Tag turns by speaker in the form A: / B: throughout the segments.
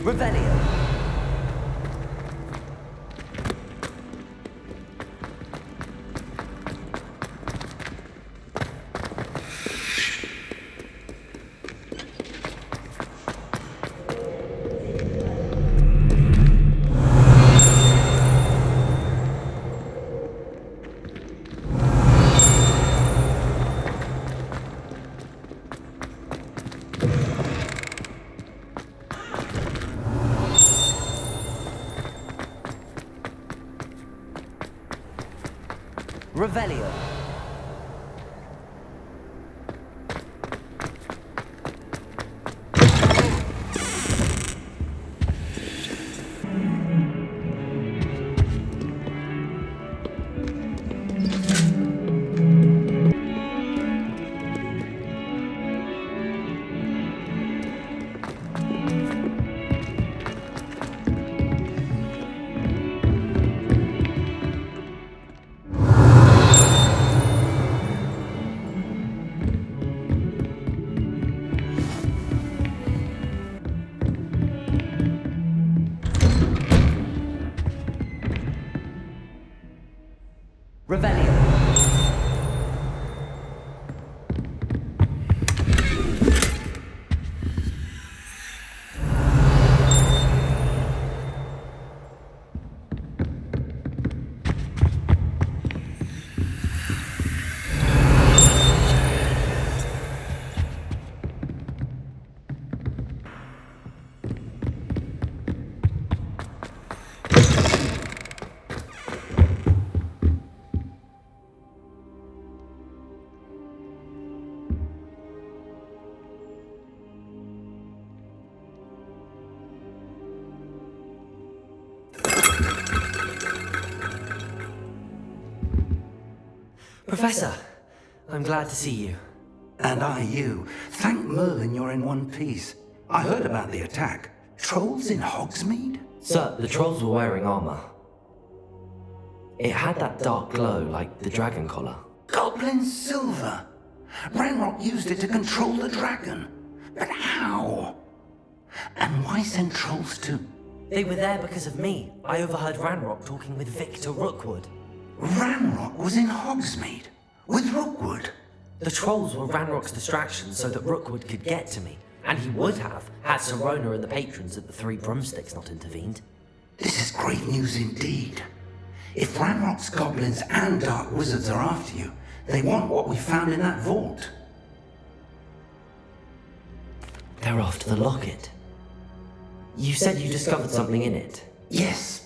A: Revelio. Revelio. Revelio. Professor, I'm glad to see you.
B: And I you. Thank Merlin you're in one piece. I heard about the attack. Trolls in Hogsmeade?
A: Sir, the trolls were wearing armor. It had that dark glow like the dragon collar.
B: Goblin silver! Ranrock used it to control the dragon. But how? And why send trolls to...
A: They were there because of me. I overheard Ranrock talking with Victor Rookwood.
B: Ranrock was in Hogsmeade? With Rookwood?
A: The trolls were Ranrock's distraction so that Rookwood could get to me. And he would have, had Sirona and the patrons at the Three Broomsticks not intervened.
B: This is great news indeed. If Ranrock's goblins and dark wizards are after you, they want what we found in that vault.
A: They're after the locket. You said you discovered something in it.
B: Yes.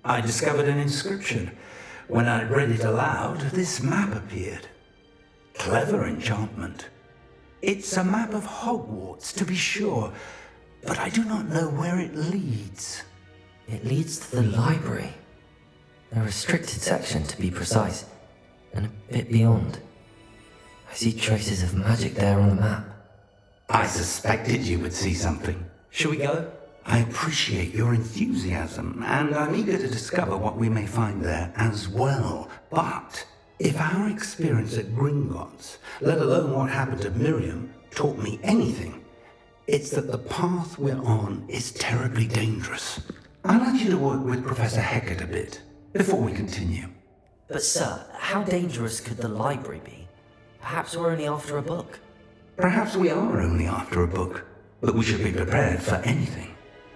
B: I discovered an inscription. When I read it aloud, this map appeared. Clever enchantment. It's a map of Hogwarts, to be sure, but I do not know where it leads.
A: It leads to the library. A restricted section, to be precise, and a bit beyond. I see traces of magic there on the map.
B: I suspected you would see something.
A: Shall we go?
B: I appreciate your enthusiasm, and I'm eager to discover what we may find there as well. But if our experience at Gringotts, let alone what happened to Miriam, taught me anything, it's that the path we're on is terribly dangerous. I'd like you to work with Professor Hecat a bit, before we continue.
A: But sir, how dangerous could the library be? Perhaps we're only after a book.
B: Perhaps we are only after a book, but we should be prepared for anything.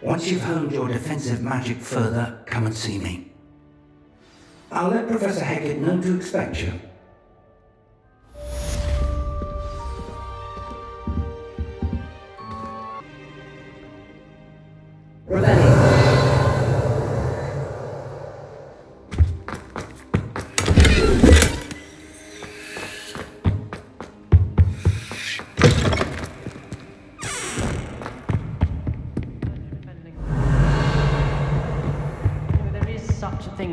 B: Once you've honed your defensive magic further, come and see me. I'll let Professor Hecat know to expect you.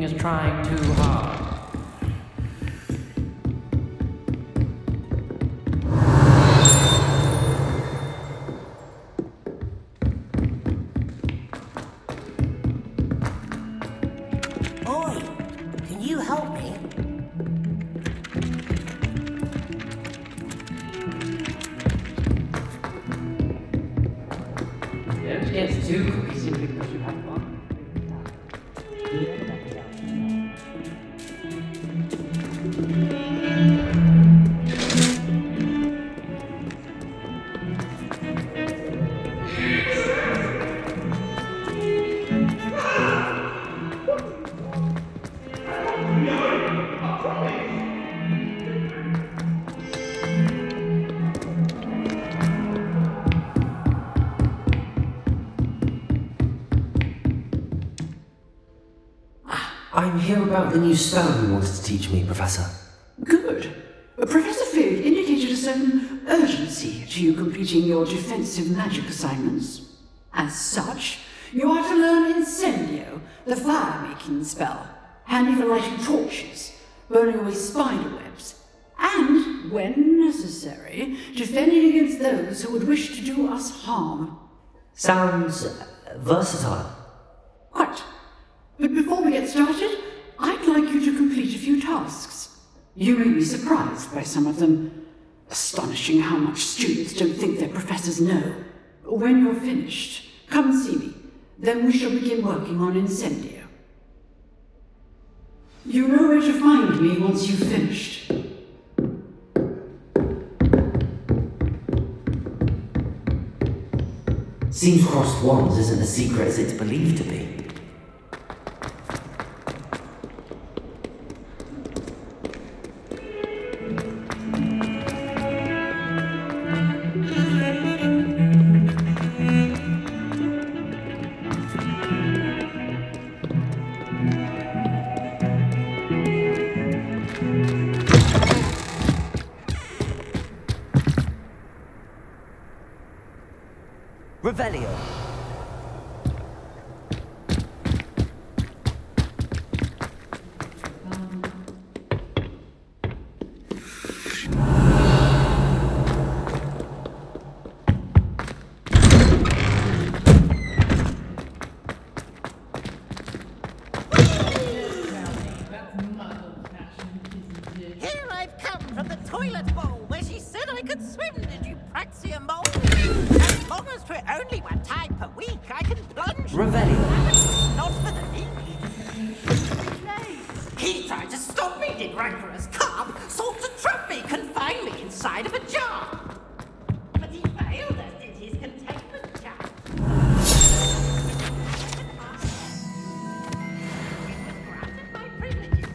C: Is trying too hard.
D: Oi, can you help me?
C: it gets too cookie simply because you have fun.
A: I'm here about the new spell you wanted to teach me, Professor.
E: Good. Professor Fig indicated a certain urgency to you completing your defensive magic assignments. As such, you are to learn Incendio, the fire-making spell, handy for lighting torches, burning away spider webs, and, when necessary, defending against those who would wish to do us harm.
A: Sounds versatile.
E: Quite. But before we get started, I'd like you to complete a few tasks. You may be surprised by some of them. Astonishing how much students don't think their professors know. When you're finished, come and see me. Then we shall begin working on Incendio. You know where to find me once you've finished.
A: Seems crossed wands isn't as secret as it's believed to be. Revelio.
F: Here I've come from the toilet bowl where she said I could swim. Did you praxia mole? As long as we're only one time per week, I can plunge.
A: Revelio.
F: Not for the league. He tried to stop me, did Rancorous Carp. Sought to trap me, confine me inside of a jar. But he failed, as did his containment jar. Granted my privileges.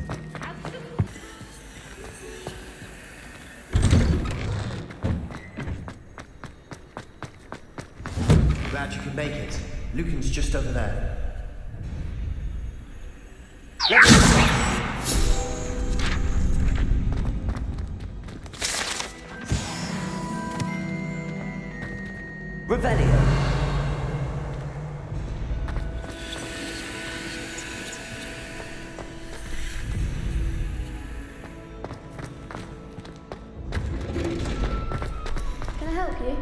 G: Glad you could make it. Lucan's just over there.
A: Revelio.
H: Can I help you?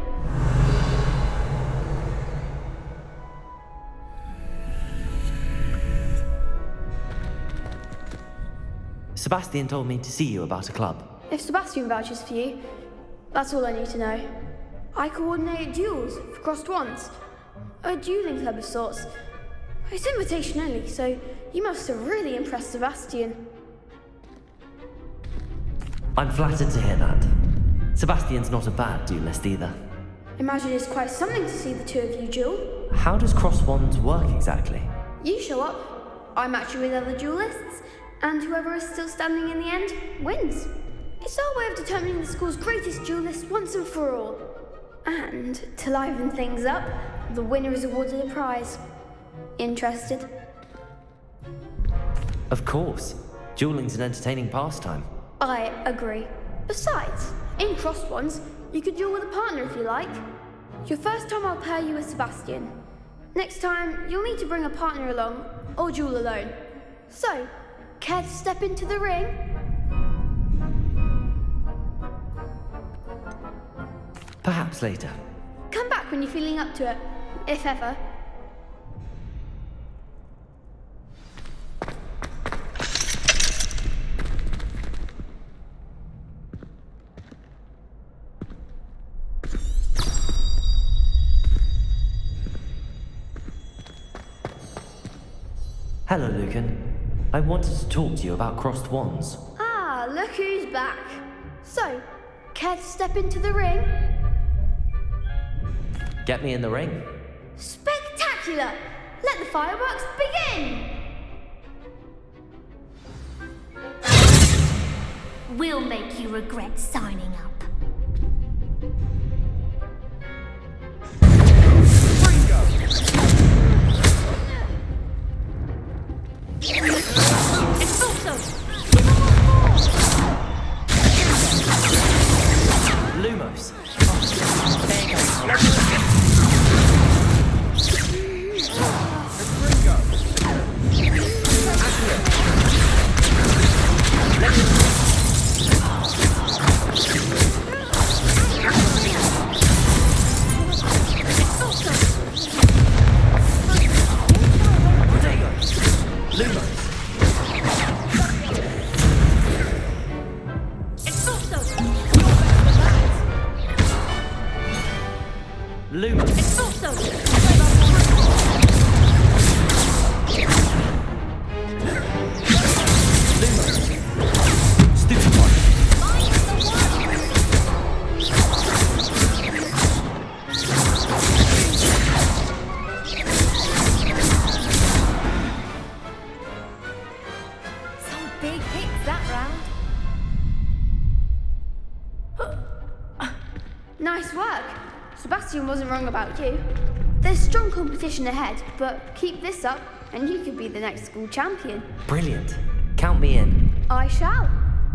A: Sebastian told me to see you about a club.
H: If Sebastian vouches for you, that's all I need to know. I coordinate duels for crossed wands. A dueling club of sorts. It's invitation only, so you must have really impressed Sebastian.
A: I'm flattered to hear that. Sebastian's not a bad duelist either.
H: Imagine it's quite something to see the two of you duel.
A: How does cross wands work exactly?
H: You show up, I match you with other duelists, and whoever is still standing in the end wins. It's our way of determining the school's greatest duelist once and for all. And to liven things up, the winner is awarded a prize. Interested?
A: Of course. Dueling's an entertaining pastime.
H: I agree. Besides, in crossed ones, you could duel with a partner if you like. Your first time I'll pair you with Sebastian. Next time, you'll need to bring a partner along, or duel alone. So, care to step into the ring?
A: Perhaps later.
H: Come back when you're feeling up to it, if ever.
A: Hello, Lucan. I wanted to talk to you about crossed wands.
H: Ah, look who's back. So, care to step into the ring?
A: Get me in the ring.
H: Spectacular! Let the fireworks begin!
I: We'll make you regret signing up.
H: It's also!
A: Lumos.
H: Nice work. Sebastian wasn't wrong about you. There's strong competition ahead, but keep this up and you could be the next school champion.
A: Brilliant. Count me in.
H: I shall.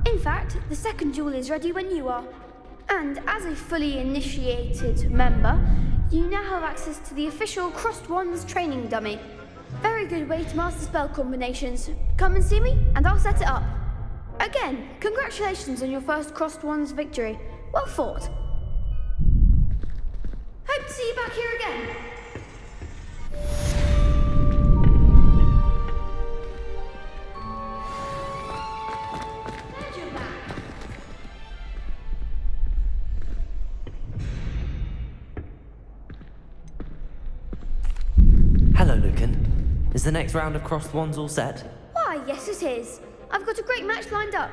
H: In fact, the second duel is ready when you are. And as a fully initiated member, you now have access to the official Crossed Wands training dummy. Very good way to master spell combinations. Come and see me and I'll set it up. Again, congratulations on your first Crossed Wands victory. Well fought. Hope to see you back here again. Glad you're back.
A: Hello, Lucan. Is the next round of crossed wands all set?
H: Why, yes it is. I've got a great match lined up.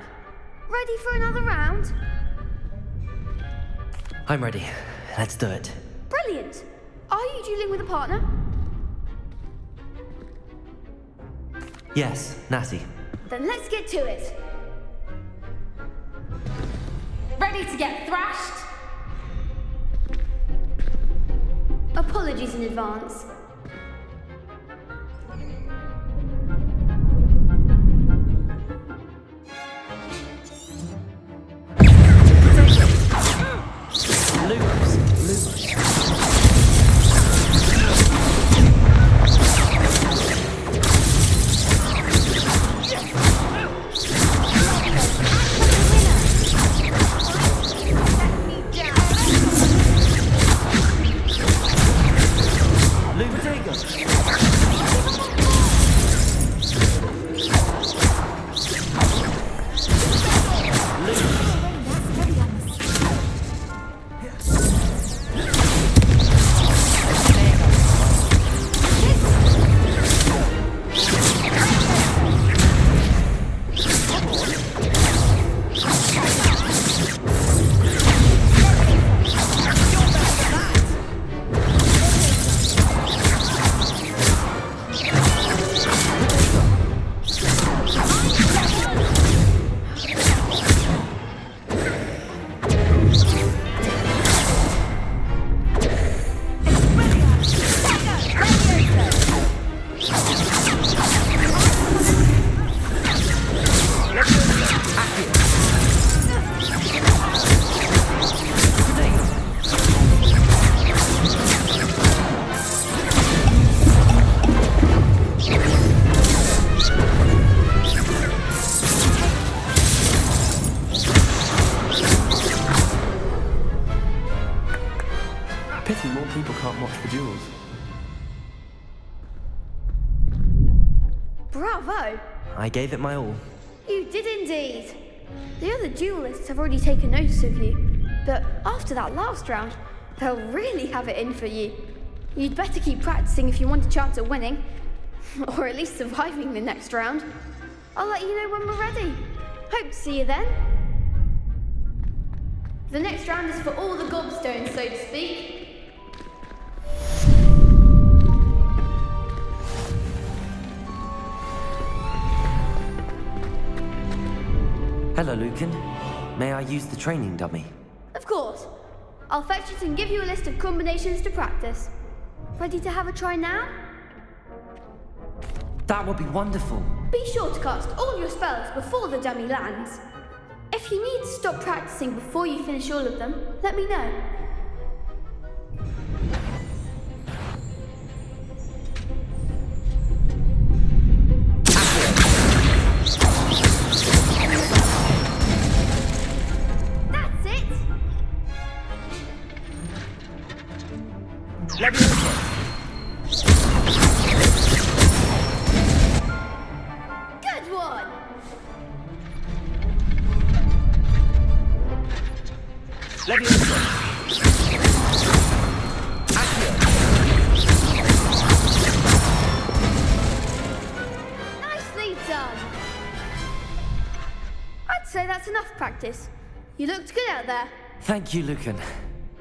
H: Ready for another round?
A: I'm ready. Let's do it.
H: Brilliant. Are you dueling with a partner?
A: Yes, Natty.
H: Then let's get to it.
I: Ready to get thrashed?
H: Apologies in advance.
G: Pity more people can't watch the duels.
H: Bravo!
A: I gave it my all.
H: You did indeed. The other duelists have already taken notice of you, but after that last round, they'll really have it in for you. You'd better keep practicing if you want a chance at winning. Or at least surviving the next round. I'll let you know when we're ready. Hope to see you then. The next round is for all the gobstones, so to speak.
A: Hello, Lucan. May I use the training dummy?
H: Of course. I'll fetch it and give you a list of combinations to practice. Ready to have a try now?
A: That would be wonderful.
H: Be sure to cast all your spells before the dummy lands. If you need to stop practicing before you finish all of them, let me know. That's it! Good one! Nicely done! I'd say that's enough practice. You looked good out there.
A: Thank you, Lucan.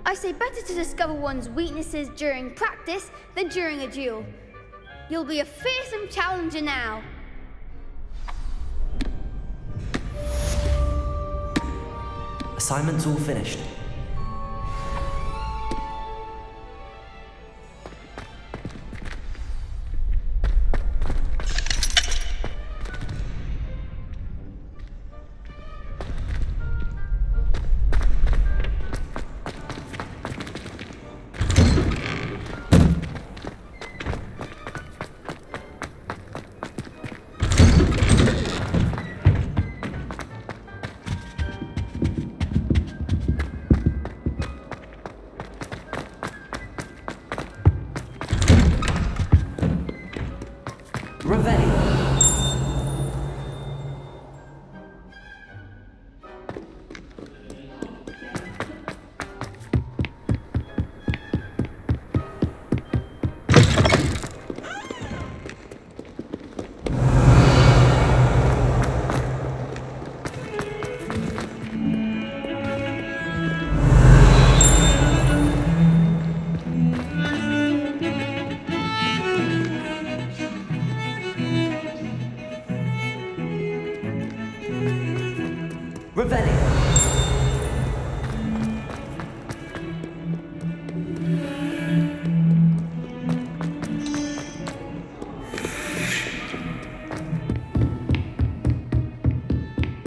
H: I say better to discover one's weaknesses during practice than during a duel. You'll be a fearsome challenger now.
A: Assignment's all finished.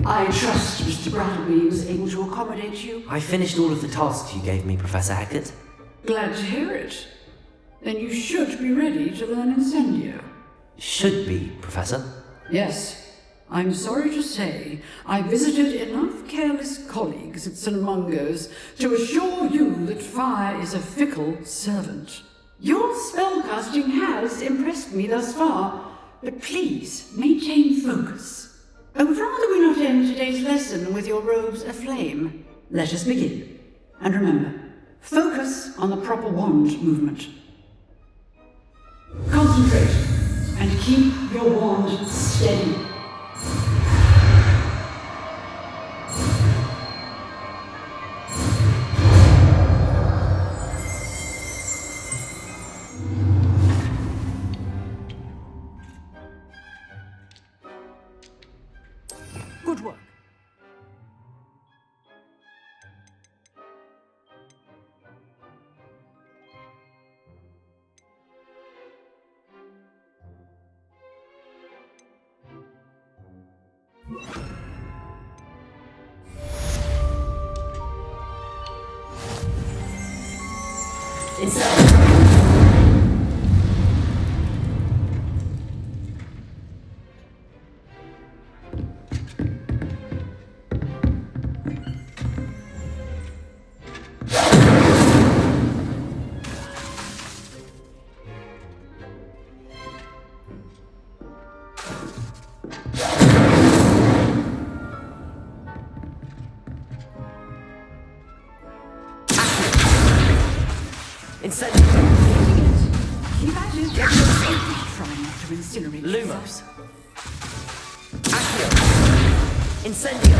E: I trust Mr. Brattleby was able to accommodate you.
A: I finished all of the tasks you gave me, Professor Hackett.
E: Glad to hear it. Then you should be ready to learn Incendio.
A: Should be, Professor.
E: Yes. I'm sorry to say, I visited enough careless colleagues at St. Mungo's to assure you that fire is a fickle servant. Your spellcasting has impressed me thus far, but please maintain focus. I would rather we not end today's lesson with your robes aflame. Let us begin. And remember, focus on the proper wand movement. Concentrate and keep your wand steady. Good work.
A: Incendio!
E: Keep at it. try not to incinerate
A: Lumos.
E: yourself.
A: Accio. Incendio.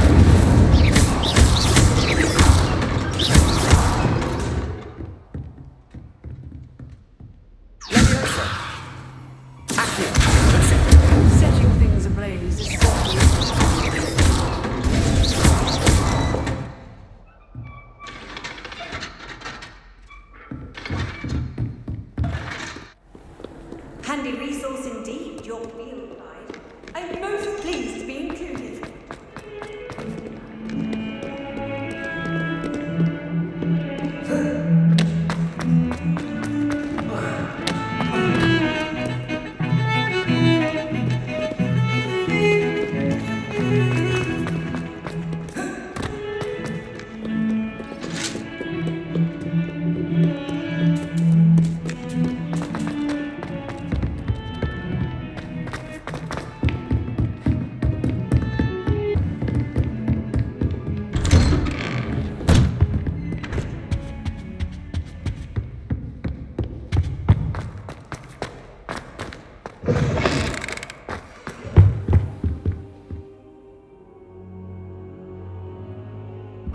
A: Leviosa. Accio. Incendio.
E: Setting things ablaze is certainly...
J: Handy resource indeed, your field guide. I'm most pleased to be included.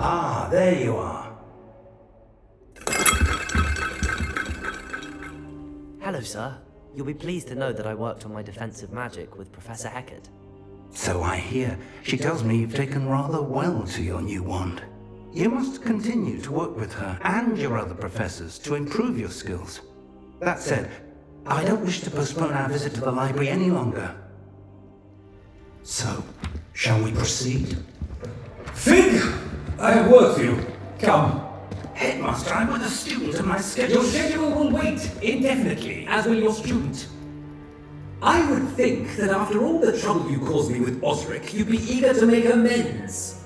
B: Ah, there you are.
A: Hello, sir. You'll be pleased to know that I worked on my defensive magic with Professor Heckert.
B: So I hear. She tells me you've taken rather well to your new wand. You must continue to work with her and your other professors to improve your skills. That said, I don't wish to postpone our visit to the library any longer. So, shall we proceed?
K: Fig! I have work for you. Come.
B: Headmaster, I'm with a student and my schedule...
K: Your schedule will wait indefinitely, as will your student. I would think that after all the trouble you caused me with Osric, you'd be eager to make amends.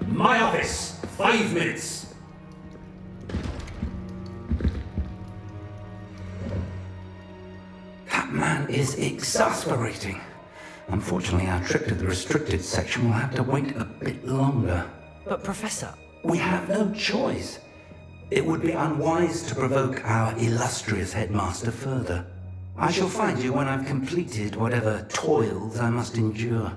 K: My office, 5 minutes.
B: That man is exasperating. Unfortunately, our trip to the restricted section will have to wait a bit longer.
A: But Professor...
B: We have no choice. It would be unwise to provoke our illustrious headmaster further. I shall find you when I've completed whatever toils I must endure.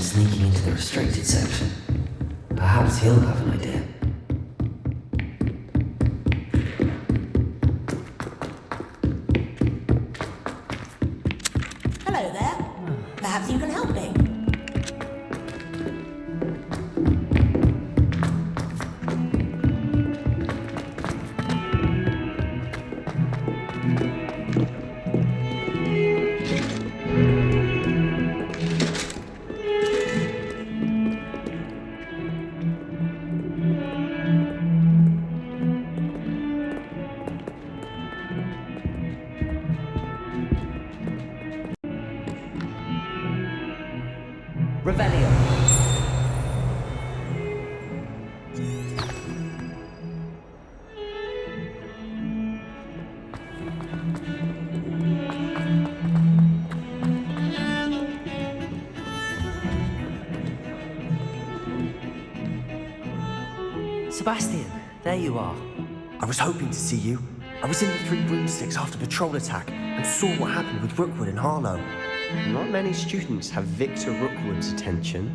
A: Sneaking into the restricted section. Perhaps he'll have an idea.
D: Hello there. Perhaps you can help me.
A: Revelio. Sebastian, there you are.
G: I was hoping to see you. I was in the Three Broomsticks after patrol attack and saw what happened with Rookwood and Harlow.
L: Not many students have Victor Rookwood's attention.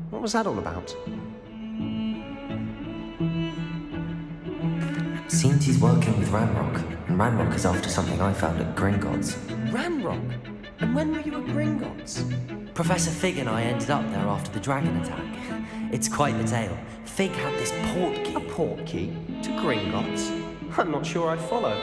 L: What was that all about?
A: Seems he's working with Ranrock, and Ranrock is after something I found at Gringotts.
L: Ranrock? And when were you at Gringotts?
A: Professor Fig and I ended up there after the dragon attack. It's quite the tale. Fig had this portkey.
L: A portkey? To Gringotts? I'm not sure I'd follow.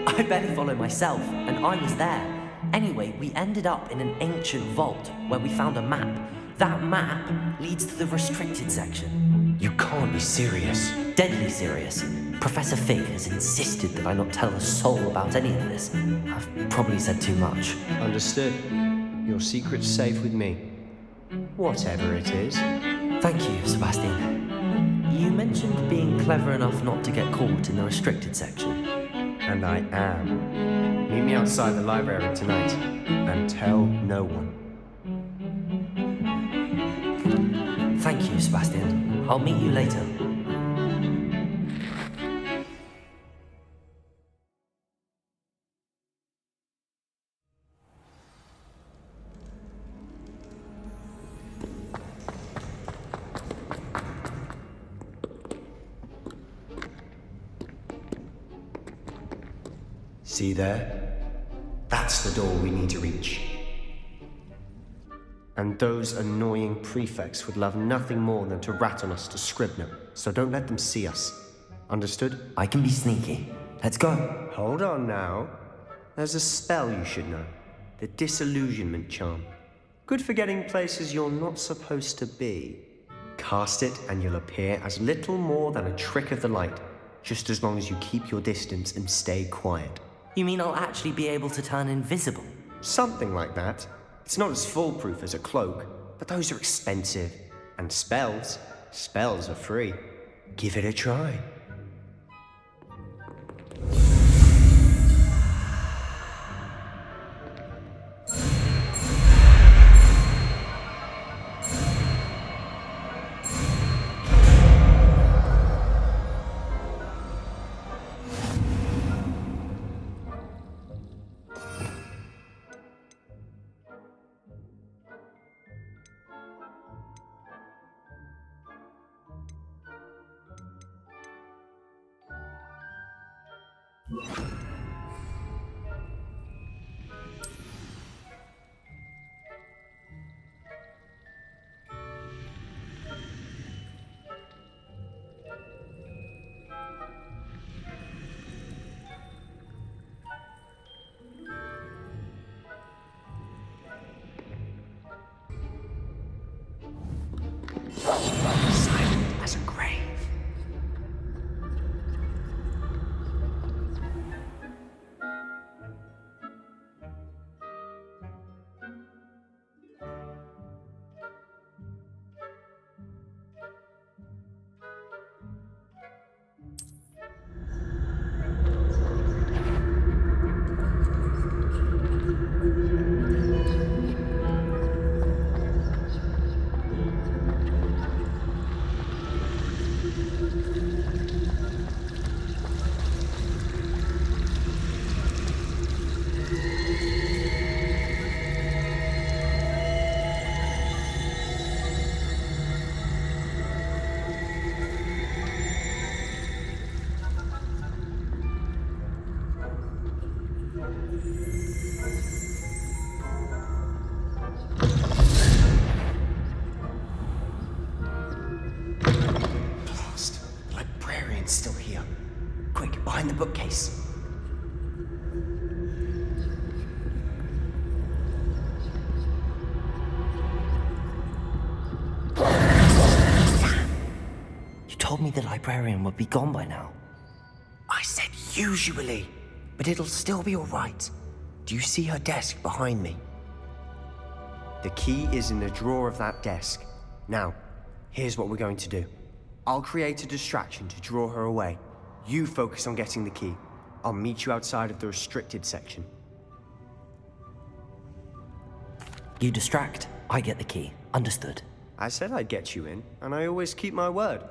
A: I barely follow myself, and I was there. Anyway, we ended up in an ancient vault where we found a map. That map leads to the restricted section.
L: You can't be serious.
A: Deadly serious. Professor Fig has insisted that I not tell a soul about any of this. I've probably said too much.
L: Understood. Your secret's safe with me. Whatever it is.
A: Thank you, Sebastian. You mentioned being clever enough not to get caught in the restricted section.
L: And I am. Meet me outside the library tonight, and tell no one.
A: Thank you, Sebastian. I'll meet you later.
L: See there? That's the door we need to reach. And those annoying prefects would love nothing more than to rat on us to Scribner, so don't let them see us. Understood?
A: I can be sneaky. Let's go.
L: Hold on now. There's a spell you should know. The disillusionment charm. Good for getting places you're not supposed to be. Cast it and you'll appear as little more than a trick of the light, just as long as you keep your distance and stay quiet.
A: You mean I'll actually be able to turn invisible?
L: Something like that. It's not as foolproof as a cloak, but those are expensive. And spells are free. Give it a try.
A: Silent as a grave.
G: Still here. Quick, behind the bookcase.
A: You told me the librarian would be gone by now.
G: I said usually, but it'll still be all right. Do you see her desk behind me?
L: The key is in the drawer of that desk. Now, here's what we're going to do. I'll create a distraction to draw her away. You focus on getting the key. I'll meet you outside of the restricted section.
A: You distract, I get the key. Understood.
L: I said I'd get you in, and I always keep my word.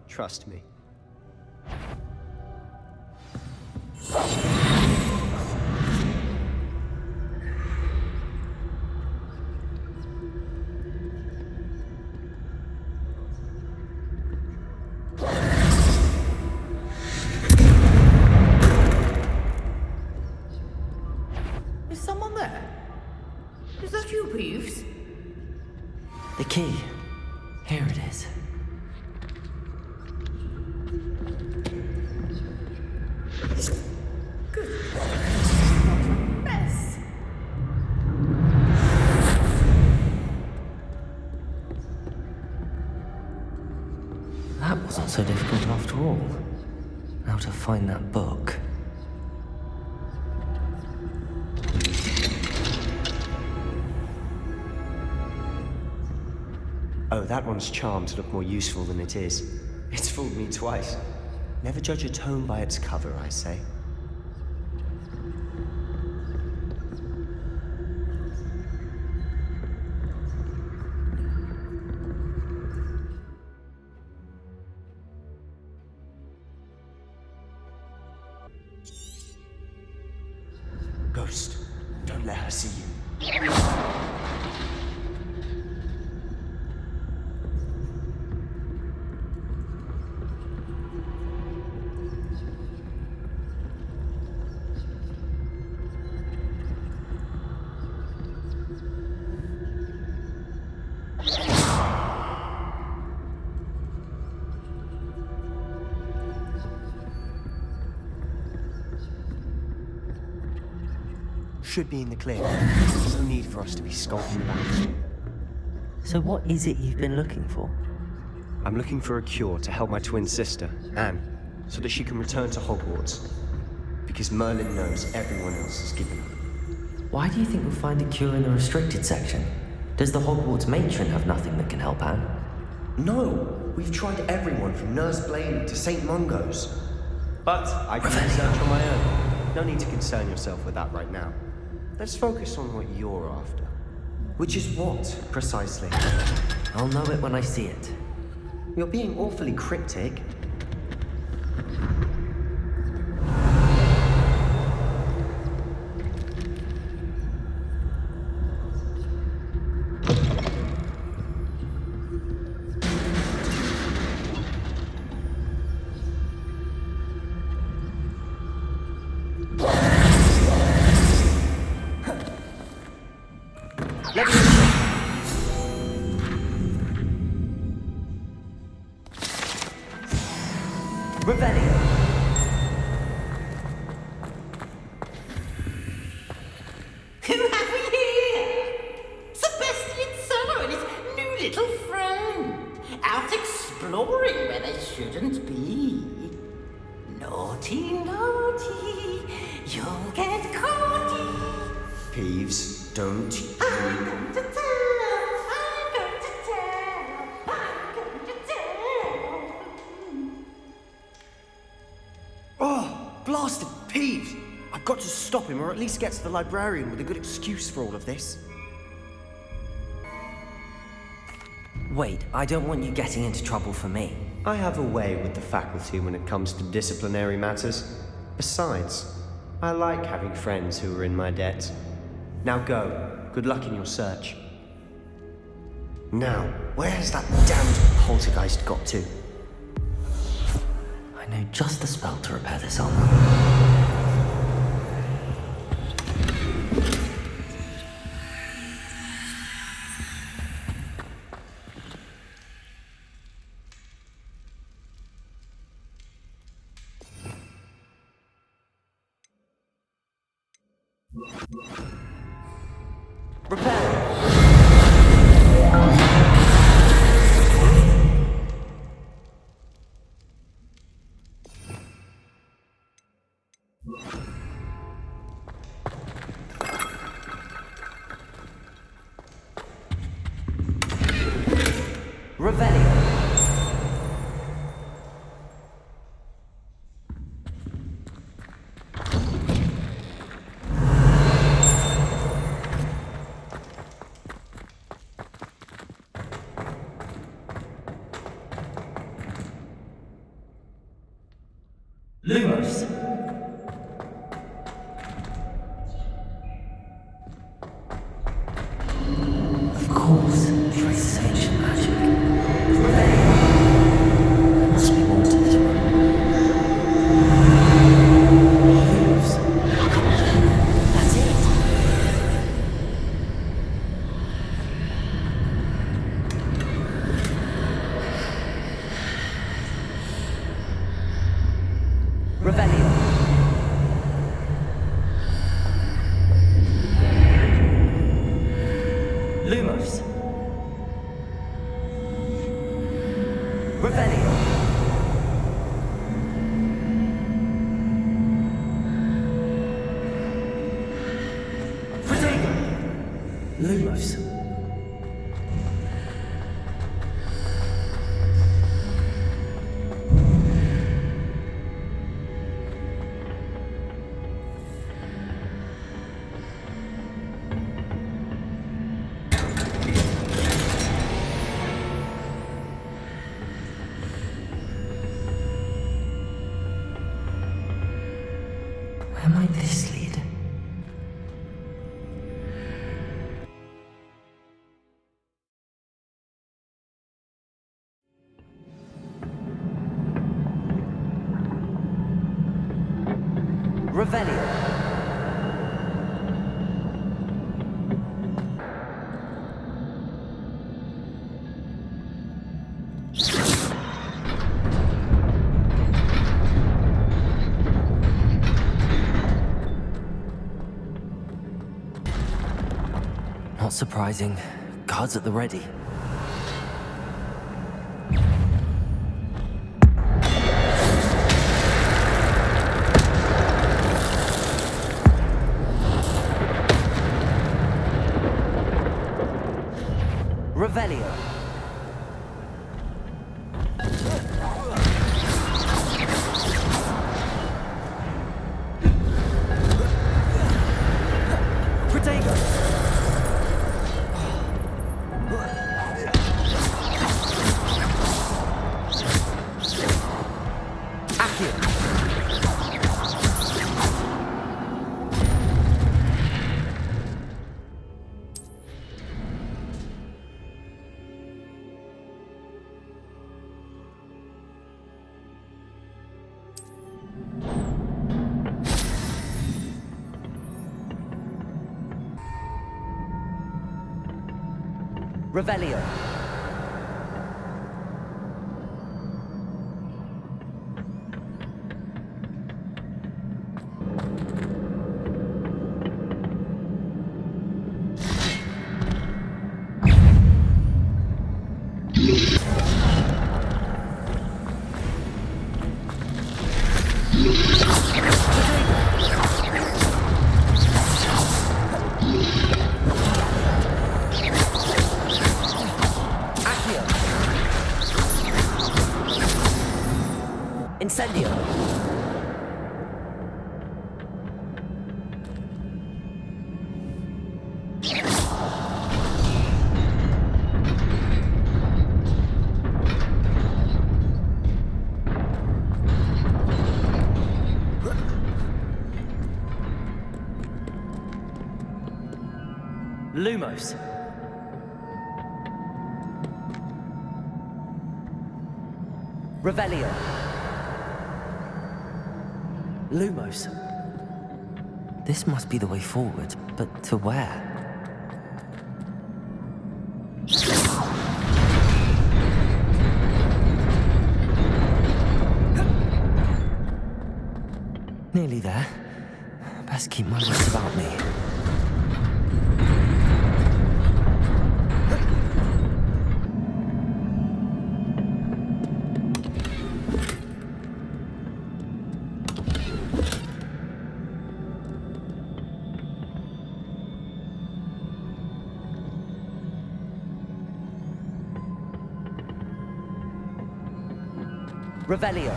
L: Trust me.
F: Is someone there? Is that you, Peeves?
A: The key. Here it is.
F: Good. What a mess.
A: That wasn't so difficult after all. Now to find that book.
L: Oh, that one's charmed to look more useful than it is. It's fooled me twice. Never judge a tome by its cover, I say. Ghost, don't let her see you. Should be in the clear. There's no need for us to be skulking about.
A: So what is it you've been looking for?
L: I'm looking for a cure to help my twin sister, Anne, so that she can return to Hogwarts. Because Merlin knows everyone else has given up.
A: Why do you think you'll find a cure in the restricted section? Does the Hogwarts matron have nothing that can help Anne?
L: No! We've tried everyone from Nurse Blaney to St. Mungo's. But I can research on my own. No need to concern yourself with that right now. Let's focus on what you're after.
A: Which is what, precisely? I'll know it when I see it.
L: You're being awfully cryptic. Or at least get to the librarian with a good excuse for all of this.
A: Wait, I don't want you getting into trouble for me.
L: I have a way with the faculty when it comes to disciplinary matters. Besides, I like having friends who are in my debt. Now go. Good luck in your search. Now, where has that damned poltergeist got to?
A: I know just the spell to repair this armor. Lumos! Of course, traces of ancient magic. There must be more to this one. Lumos. That's it. Revelio. Lumos. Revelio. Protego. Lumos. Revelio. Not surprising. Guards at the ready. Revelio. Protego. Revelio. Incendio. Lumos. Revelio. Lumos. This must be the way forward, but to where? Nearly there. Best keep my wits about me. Revelio.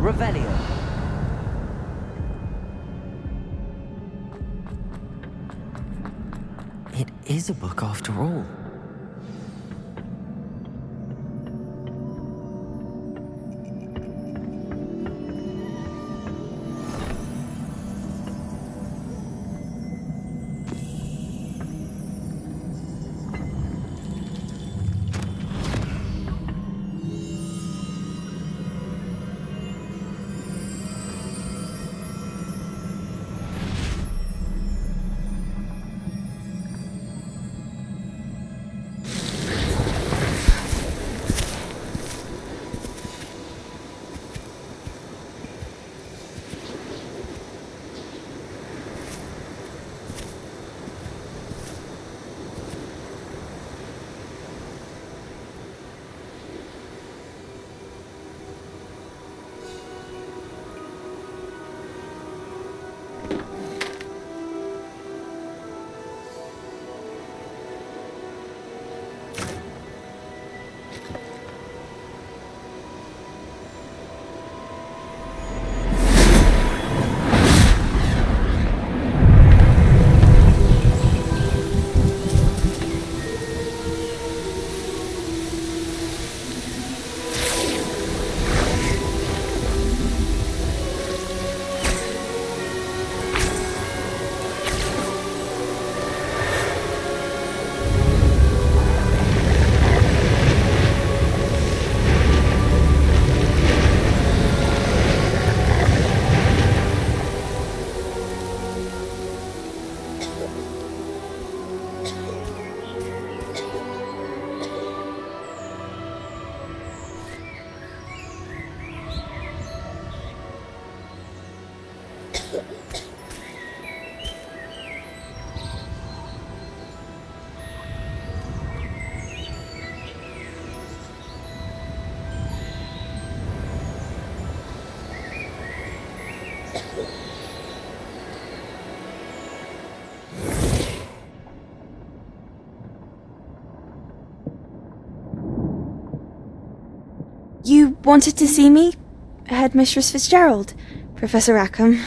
A: Revelio. It is a book after all.
M: You wanted to see me? Headmistress Fitzgerald? Professor Rackham?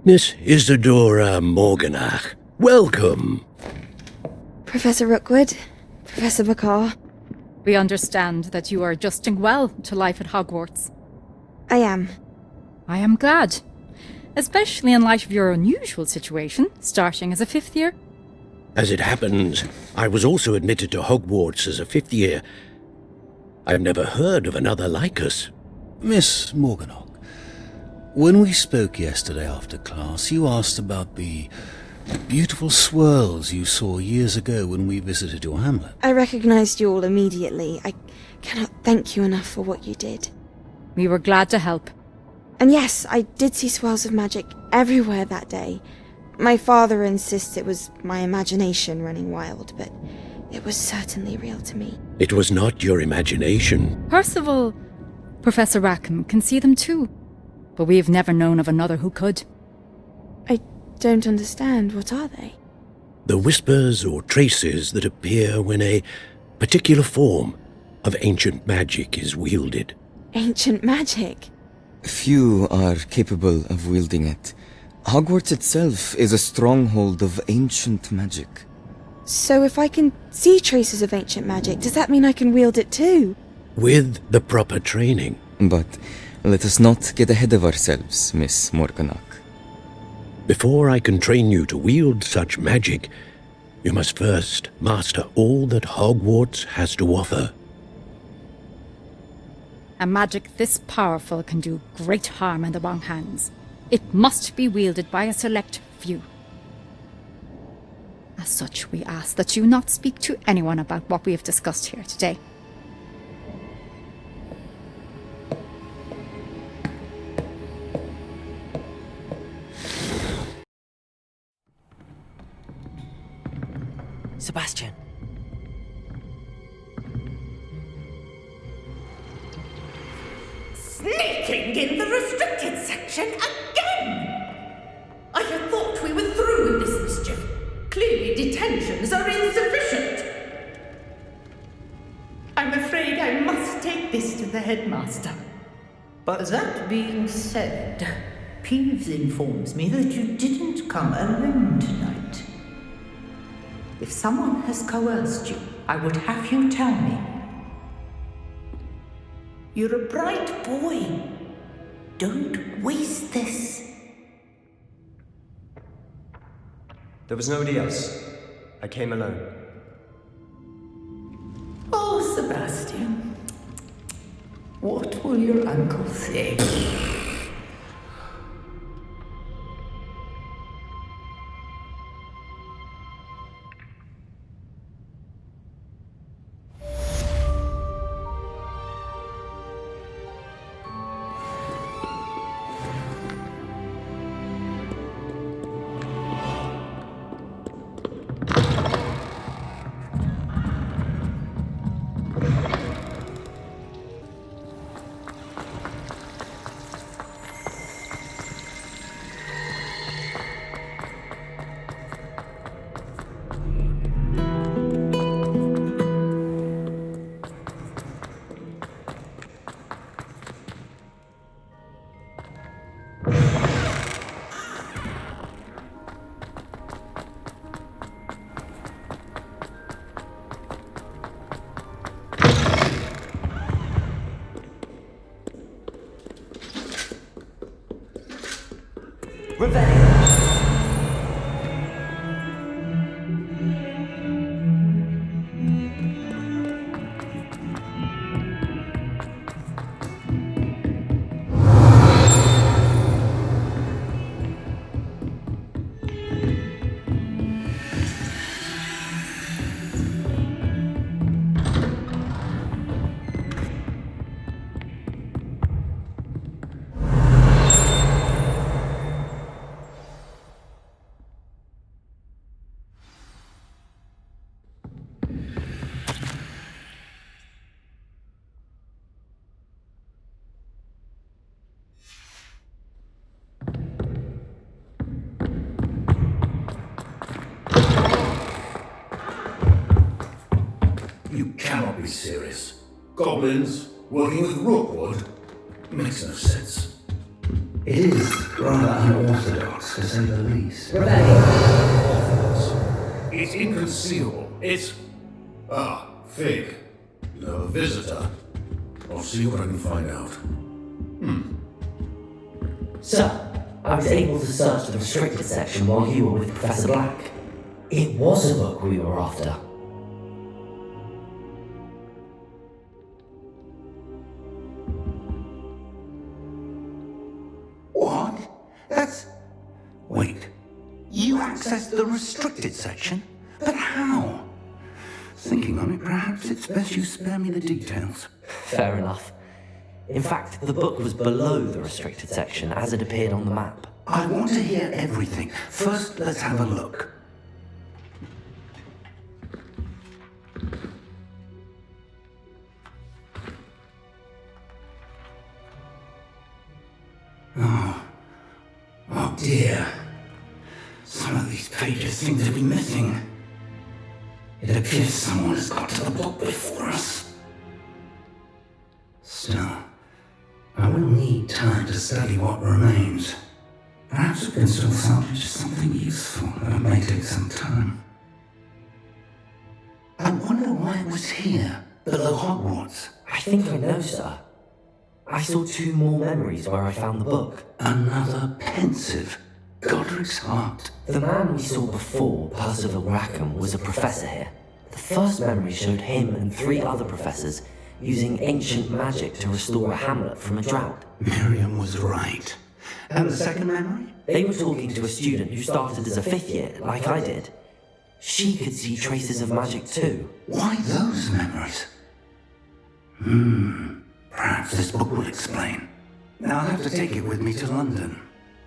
N: Miss Isadora Morganach, welcome.
M: Professor Rookwood? Professor Bakar?
O: We understand that you are adjusting well to life at Hogwarts.
M: I am.
O: I am glad. Especially in light of your unusual situation, starting as a 5th year.
N: As it happens, I was also admitted to Hogwarts as a 5th year. I've never heard of another like us.
P: Miss Morganach, when we spoke yesterday after class, you asked about the beautiful swirls you saw years ago when we visited your hamlet.
M: I recognized you all immediately. I cannot thank you enough for what you did.
O: We were glad to help.
M: And yes, I did see swirls of magic everywhere that day. My father insists it was my imagination running wild, but it was certainly real to me.
N: It was not your imagination.
O: Percival, Professor Rackham can see them too, but we have never known of another who could.
M: I don't understand. What are they?
N: The whispers or traces that appear when a particular form of ancient magic is wielded.
M: Ancient magic?
Q: Few are capable of wielding it. Hogwarts itself is a stronghold of ancient magic.
M: So if I can see traces of ancient magic, does that mean I can wield it too?
N: With the proper training.
Q: But let us not get ahead of ourselves, Miss Morganach.
N: Before I can train you to wield such magic, you must first master all that Hogwarts has to offer.
O: A magic this powerful can do great harm in the wrong hands. It must be wielded by a select few. As such, we ask that you not speak to anyone about what we have discussed here today.
A: Sebastian.
R: Sneaking in the restricted section again! I had thought we were through with this mischief. Clearly detentions are insufficient. I'm afraid I must take this to the headmaster.
S: But that being said, Peeves informs me that you didn't come alone tonight. If someone has coerced you, I would have you tell me. You're a bright boy. Don't waste this.
L: There was nobody else. I came alone.
S: Oh, Sebastian. What will your uncle say?
B: You cannot be serious. Goblins,
P: Working with Rookwood? Makes no sense.
B: It is rather unorthodox, to say the least.
P: It's inconceivable. It's... Fig. You have a visitor. I'll see what I can find out.
A: Sir, I was able to search the restricted section while you were with Professor Black. It was a book we were after.
B: What? That's... Wait. You accessed the restricted section? But how? Thinking on it, perhaps it's best you spare me the details.
A: Fair enough. In fact, the book was below the restricted section as it appeared on the map.
B: I want to hear everything. First, let's have a look. Oh dear. Some of these pages seem to be missing. It appears someone has got to the book before us. Still, I will need time to study what remains. Perhaps we can still salvage something useful, though it may take some time. I wonder why it was here, below Hogwarts.
A: I think I know, sir. I saw 2 more memories where I found the book.
B: Another pensive. Godric's heart.
A: The man we saw before, Percival Rackham, was a professor here. The first memory showed him and 3 other professors using ancient magic to restore a hamlet from a drought.
B: Miriam was right. And the second memory?
A: They were talking to a student who started as a 5th year, like I did. She could see traces of magic too.
B: Why those memories? Perhaps this book will explain. Now I'll have to take it with me to London.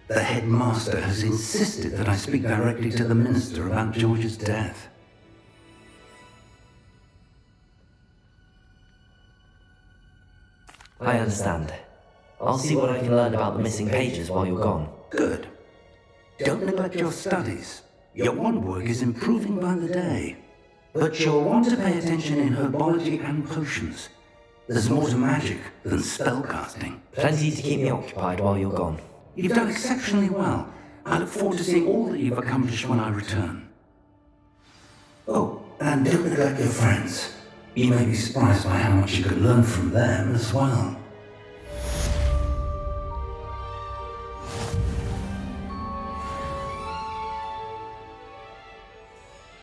B: The headmaster has insisted that I speak directly to the minister about George's death.
A: I understand. I'll see what I can learn about the missing pages while you're gone.
B: Good. Don't neglect your studies. Your wand work is improving by the day. But you'll want to pay attention in herbology and potions. There's more to magic than spellcasting.
A: Plenty to keep me occupied while you're gone.
B: You've done exceptionally well. I look forward to seeing all that you've accomplished when I return. Oh, and don't neglect your friends. You may be surprised by how much you can learn from them as well.